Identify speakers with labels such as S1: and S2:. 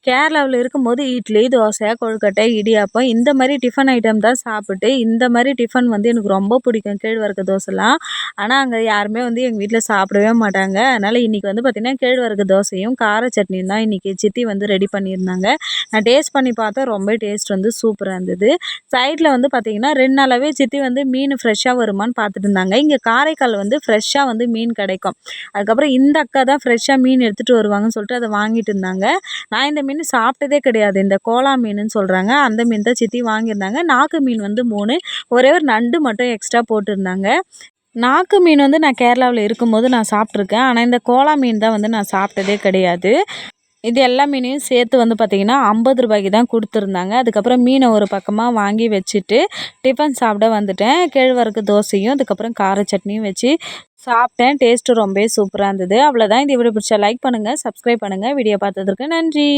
S1: கேரளாவில் இருக்கும்போது இட்லி, தோசை, கொழுக்கட்டை, இடியாப்பம் இந்த மாதிரி டிஃபன் ஐட்டம் தான் சாப்பிட்டு இந்த மாதிரி டிஃபன் வந்து எனக்கு ரொம்ப பிடிக்கும் கேழ்வரகு தோசைலாம். ஆனால் அங்கே யாருமே வந்து எங்கள் வீட்டில் சாப்பிடவே மாட்டாங்க. அதனால் இன்றைக்கி வந்து பார்த்திங்கன்னா கேழ்வரகு தோசையும் கார சட்னியும் தான் இன்றைக்கி சித்தி வந்து ரெடி பண்ணியிருந்தாங்க. நான் டேஸ்ட் பண்ணி பார்த்தேன். ரொம்ப டேஸ்ட் வந்து சூப்பராக இருந்தது. சைடில் வந்து பார்த்திங்கன்னா 2 நாளாகவே சித்தி வந்து மீன் ஃப்ரெஷ்ஷாக வருமான்னு பார்த்துட்டு இருந்தாங்க. இங்கே காரைக்கால் வந்து ஃப்ரெஷ்ஷாக வந்து மீன் கிடைக்கும். அதுக்கப்புறம் இந்த அக்கா தான் ஃப்ரெஷ்ஷாக மீன் எடுத்துகிட்டு வருவாங்கன்னு சொல்லிட்டு அதை வாங்கிட்டு இருந்தாங்க. நான் இந்த மீன் சாப்பிட்டதே கிடையாது. இந்த கோலா மீனுன்னு சொல்கிறாங்க. அந்த மீன் தான் சித்தி வாங்கியிருந்தாங்க. நாக்கு மீன் வந்து 3, ஒரே ஒரு நண்டு மட்டும் எக்ஸ்ட்ரா போட்டிருந்தாங்க. நாக்கு மீன் வந்து நான் கேரளாவில் இருக்கும்போது நான் சாப்பிட்ருக்கேன். ஆனால் இந்த கோலா மீன் தான் வந்து நான் சாப்பிட்டதே கிடையாது. இது எல்லா மீனையும் சேர்த்து வந்து பார்த்திங்கன்னா 50 ரூபாய்க்கு தான் கொடுத்துருந்தாங்க. அதுக்கப்புறம் மீனை ஒரு பக்கமாக வாங்கி வச்சுட்டு டிஃபன் சாப்பிட வந்துட்டேன். கேழ்வரகு தோசையும் அதுக்கப்புறம் கார சட்னியும் வச்சு சாப்பிட்டேன். டேஸ்ட்டு ரொம்பவே சூப்பராக இருந்தது. அவ்வளோதான். இந்த வீடியோ பிடிச்சா லைக் பண்ணுங்கள், சப்ஸ்கிரைப் பண்ணுங்கள். வீடியோ பார்த்ததற்கு நன்றி.